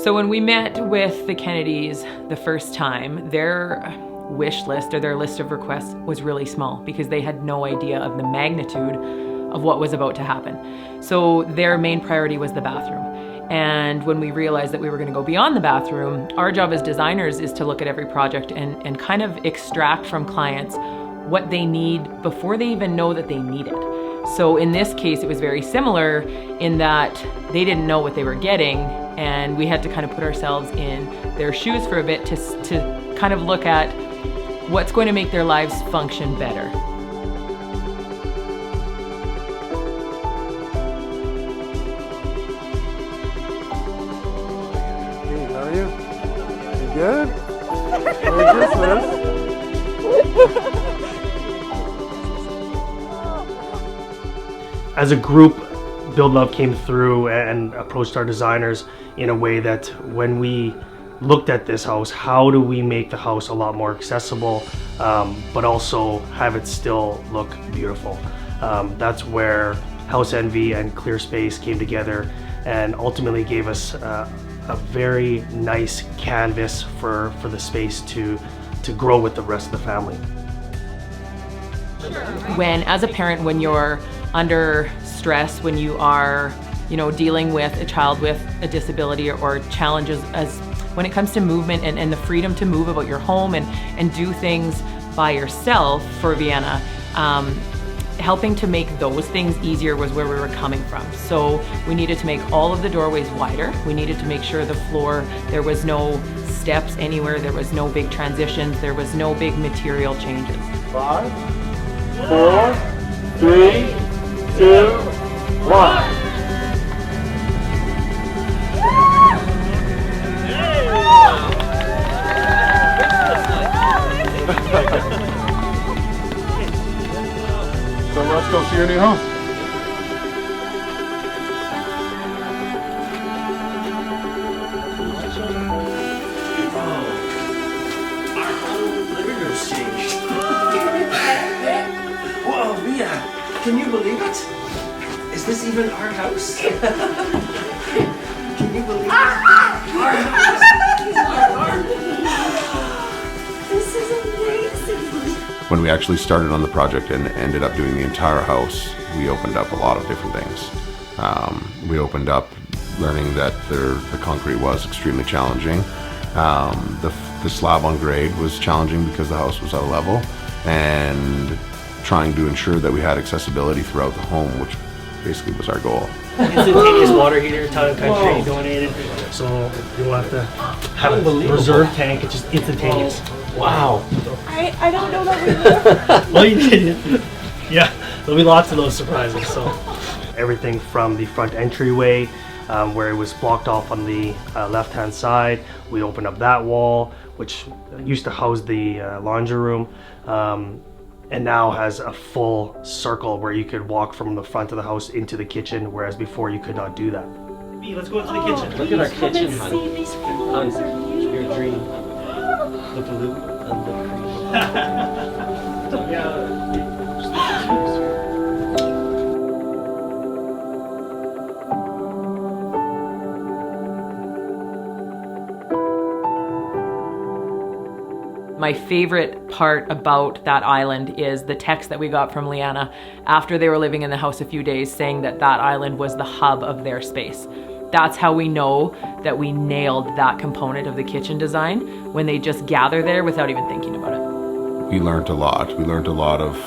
So when we met with the Kennedys the first time, their wish list or their list of requests was really small because they had no idea of the magnitude of what was about to happen. So their main priority was the bathroom. And when we realized that we were going to go beyond the bathroom, our job as designers is to look at every project and kind of extract from clients what they need before they even know that they need it. So in this case, it was very similar in that they didn't know what they were getting, and we had to kind of put ourselves in their shoes for a bit to kind of look at what's going to make their lives function better. Hey, how are you? You good? Merry Christmas. As a group, Build Love came through and approached our designers in a way that when we looked at this house, how do we make the house a lot more accessible, but also have it still look beautiful? That's where House Envy and Clear Space came together and ultimately gave us a very nice canvas for the space to grow with the rest of the family. When, as a parent, when you're under stress, when you are, dealing with a child with a disability or challenges as when it comes to movement and the freedom to move about your home and do things by yourself for Vienna, helping to make those things easier was where we were coming from. So we needed to make all of the doorways wider. We needed to make sure the floor, there was no steps anywhere, there was no big transitions, there was no big material changes. 5, 4, 3, 2, 1. So let's go see your new home. Our whole living room's changed. Whoa, Mia, can you believe it? Is this even our house? Can you believe it? Our house! This is amazing! When we actually started on the project and ended up doing the entire house, we opened up a lot of different things. We opened up learning that the concrete was extremely challenging. The slab on grade was challenging because the house was out of level, and trying to ensure that we had accessibility throughout the home, which basically was our goal. Instantaneous water heater, Town and Country donated, so you don't have to have a reserve tank, it's just instantaneous. Wow. I don't know that we will. Well, you did. Yeah, there'll be lots of those surprises. So everything from the front entryway, where it was blocked off on the left-hand side, we opened up that wall, which used to house the laundry room, and now has a full circle where you could walk from the front of the house into the kitchen, whereas before you could not do that. Let's go into the kitchen. Look at our kitchen, honey. See, these floors are beautiful. Your dream. The blue and the green. Yeah. My favorite part about that island is the text that we got from Liana after they were living in the house a few days saying that that island was the hub of their space. That's how we know that we nailed that component of the kitchen design, when they just gather there without even thinking about it. We learned a lot. We learned a lot of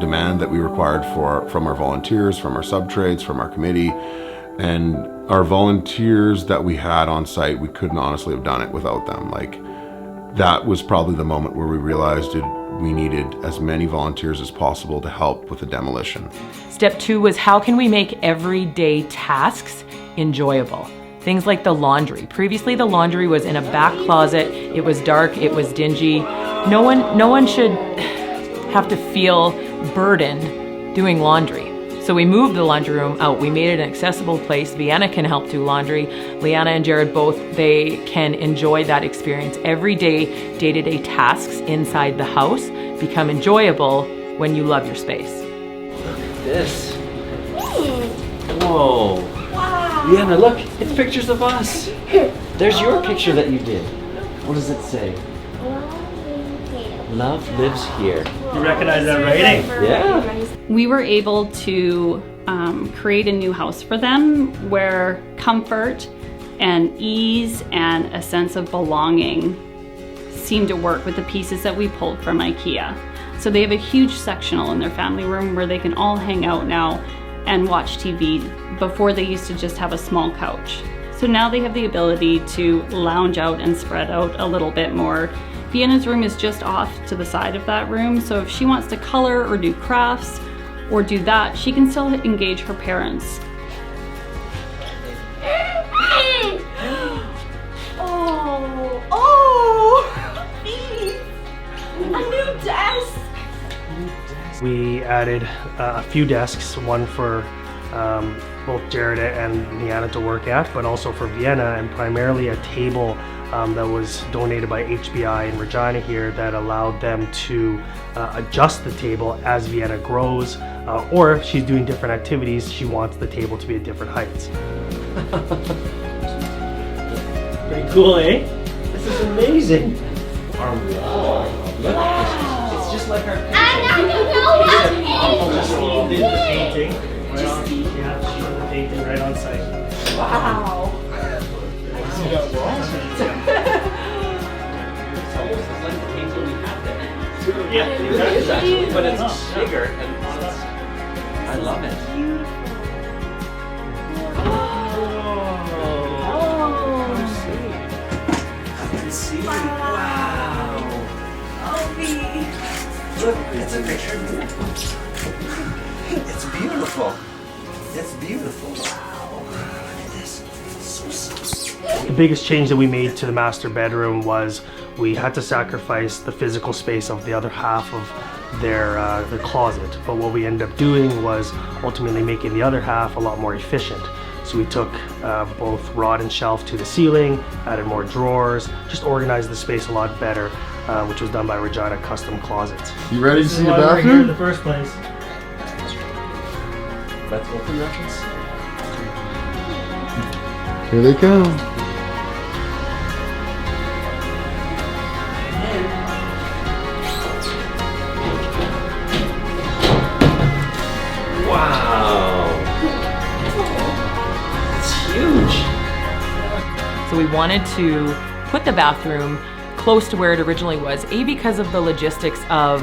demand that we required from our volunteers, from our sub-trades, from our committee, and our volunteers that we had on site, we couldn't honestly have done it without them. That was probably the moment where we realized we needed as many volunteers as possible to help with the demolition. Step 2 was, how can we make everyday tasks enjoyable? Things like the laundry. Previously, the laundry was in a back closet. It was dark, it was dingy. No one should have to feel burdened doing laundry. So we moved the laundry room out. We made it an accessible place. Vienna can help do laundry. Liana and Jared both, they can enjoy that experience. Every day, day-to-day tasks inside the house become enjoyable when you love your space. Look at this. Whoa. Wow. Vienna, look, it's pictures of us. There's your picture that you did. What does it say? Love lives here. You recognize that writing? Yeah. We were able to create a new house for them where comfort and ease and a sense of belonging seemed to work with the pieces that we pulled from IKEA. So they have a huge sectional in their family room where they can all hang out now and watch TV. Before they used to just have a small couch. So now they have the ability to lounge out and spread out a little bit more. Vienna's room is just off to the side of that room, so if she wants to color or do crafts or do that, she can still engage her parents. A new desk! We added a few desks, one for both Jared and Leanna to work at, but also for Vienna, and primarily a table that was donated by HBI in Regina here that allowed them to adjust the table as Vienna grows, or if she's doing different activities, she wants the table to be at different heights. Pretty cool, eh? This is amazing. Our wall. Look, it's just like our picture. She did the painting right on. Yeah, she did the painting right on site. Wow. See that wall? It's almost as like the painting we have there. Yeah, It is actually, but it's bigger and I love it. Look, it's a picture of you. It's beautiful. It's beautiful. Wow. Look at this. It's so sweet. The biggest change that we made to the master bedroom was we had to sacrifice the physical space of the other half of their closet. But what we ended up doing was ultimately making the other half a lot more efficient. So we took both rod and shelf to the ceiling, added more drawers, just organized the space a lot better, which was done by Regina Custom Closets. You ready to see your Here in bathroom? the first place. Let's open reference. Here they come. Wow. It's huge. So we wanted to put the bathroom close to where it originally was, because of the logistics of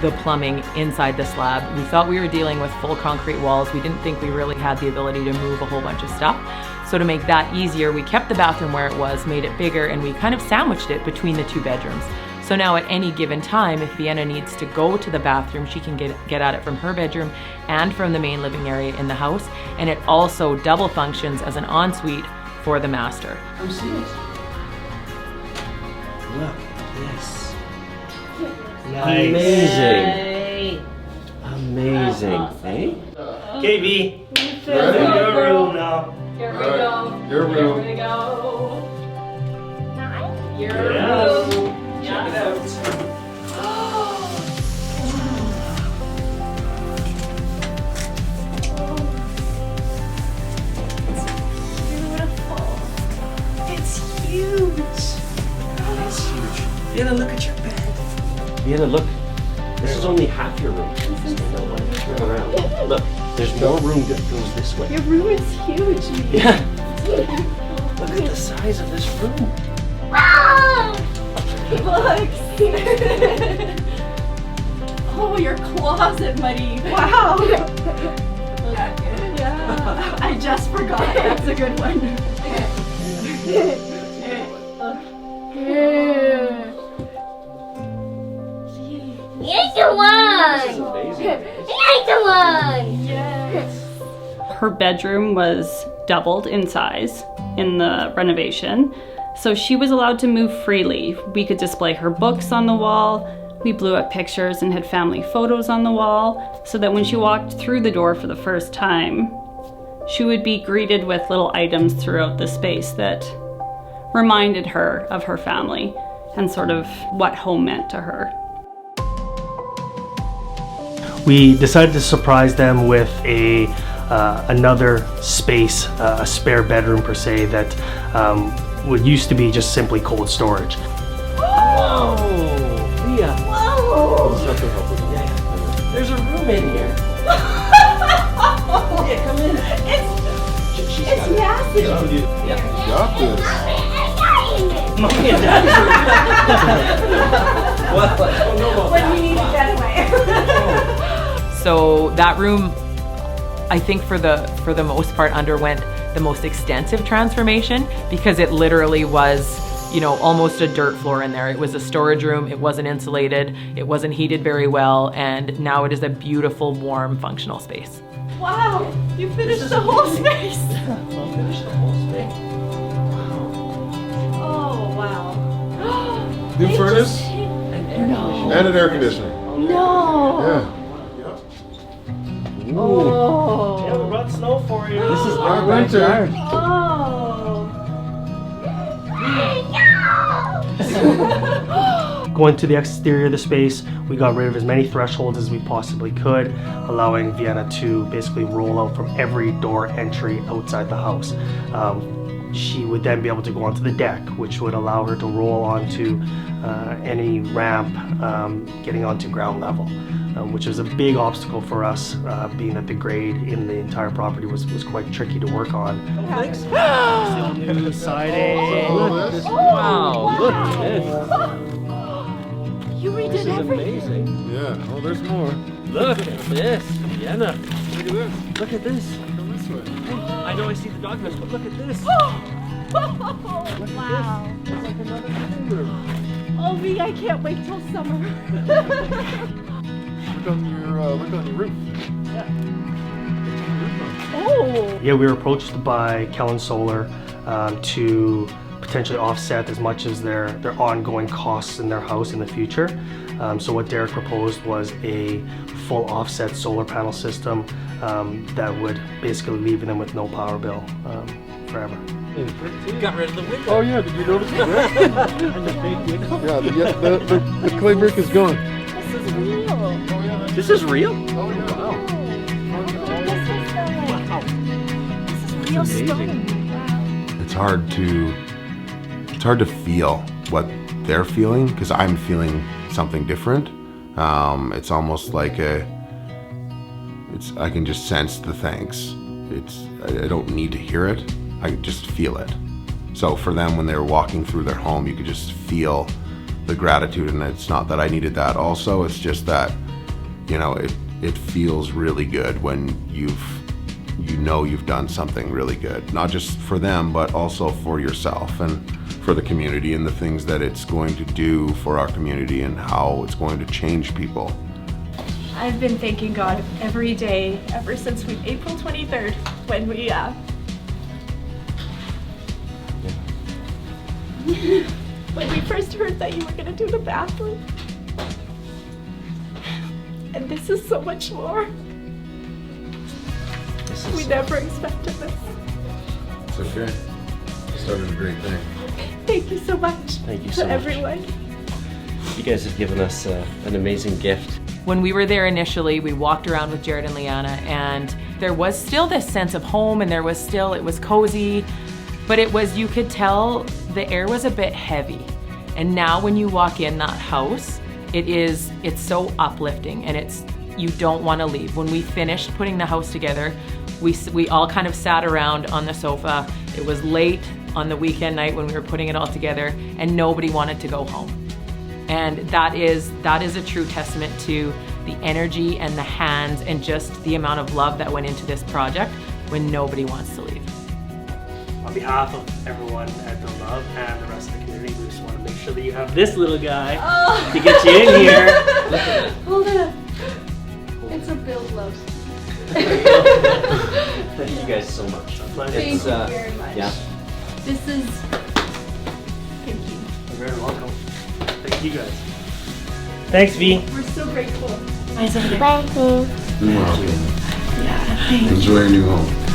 the plumbing inside the slab. We thought we were dealing with full concrete walls. We didn't think we really had the ability to move a whole bunch of stuff. So to make that easier, we kept the bathroom where it was, made it bigger, and we kind of sandwiched it between the two bedrooms. So now at any given time, if Vienna needs to go to the bathroom, she can get at it from her bedroom and from the main living area in the house. And it also double functions as an ensuite for the master. Come see it. Look at this. Amazing. Amazing. Eh? KB, your room now. Here we All right, go. your Here room. we go. Your Yes. room. Check it out. Beautiful. It's huge. It's huge. Vienna, look at your bed. Vienna, look. This is only half your room. Turn around. Look, there's more room that goes this way. Your room is huge. Yeah. Look at the size of this room. Look. Oh, your closet, buddy. Wow. Yeah. I just forgot. That's a good one. Here's the This is one! amazing. Here's the one! Yes. Her bedroom was doubled in size in the renovation, so she was allowed to move freely. We could display her books on the wall. We blew up pictures and had family photos on the wall, so that when she walked through the door for the first time, she would be greeted with little items throughout the space that reminded her of her family and sort of what home meant to her. We decided to surprise them with another space, a spare bedroom per se, that what used to be just simply cold storage. Whoa! Leah! Whoa! Something help with that. There's a room in here. Yeah, come in. It's massive. Yeah. Got this. Mommy and Daddy. Well, I don't know about When that. we need to get away. So that room, I think for the most part, underwent the most extensive transformation because it literally was, you know, almost a dirt floor in there. It was a storage room, it wasn't insulated, it wasn't heated very well, and now it is a beautiful, warm, functional space. Wow, you finished the whole space. I'll finish the whole space. Oh, wow. New furnace And air conditioning. and an air conditioner. No. Yeah. Oh. Yeah, we brought snow for you. This is Our our winter. backyard. Oh. Going to the exterior of the space, we got rid of as many thresholds as we possibly could, allowing Vienna to basically roll out from every door entry outside the house. She would then be able to go onto the deck, which would allow her to roll onto any ramp getting onto ground level, which was a big obstacle for us, being that the grade in the entire property was quite tricky to work on. Thanks. New siding. Oh, this. Wow, look at this. You This redid is everything. amazing. Yeah. Oh, there's more. Look at this. Vienna. Look at this. Look at this. Come this way. I know I see the dog mess, but look at this. Wow. It's like another living room. Oh, me, I can't wait till summer. Look on your roof. Oh. Yeah, we were approached by Kellen Solar to potentially offset as much as their ongoing costs in their house in the future. So what Derek proposed was a full offset solar panel system that would basically leave them with no power bill forever. Got rid of the window. Oh yeah, did you notice the brick? And the big window. Yeah, the clay brick is gone. This is real. Oh yeah. This is real? Oh yeah. Wow. This is real stone. Wow. It's hard to feel what they're feeling because I'm feeling something different. It's almost like I can just sense the thanks. I don't need to hear it. I just feel it. So for them, when they were walking through their home, you could just feel the gratitude, and it's not that I needed that also, it's just that, you know, it feels really good when you know you've done something really good, not just for them, but also for yourself and for the community and the things that it's going to do for our community and how it's going to change people. I've been thanking God every day ever since April 23rd when we when we first heard that you were gonna do the bathroom. And this is so much more. We never expected this. It's okay. Started a great thing. Thank you so much. Thank you to so much. everyone. You guys have given us an amazing gift. When we were there initially, we walked around with Jared and Liana, and there was still this sense of home, and it was cozy, but you could tell the air was a bit heavy. And now when you walk in that house, it's so uplifting, and you don't want to leave. When we finished putting the house together, we all kind of sat around on the sofa. It was late on the weekend night when we were putting it all together, and nobody wanted to go home. And that is a true testament to the energy and the hands and just the amount of love that went into this project when nobody wants to leave. On behalf of everyone at The Love and the rest of the community, we just want to make sure that you have this little guy to get you in here. Hold it. It's a build love. Thank you guys so much. Thank It's, you very much. Yeah. This is. Thank you. You're very welcome. Thank you guys. Thanks, V. We're so grateful. Bye. You're welcome. Enjoy your new home.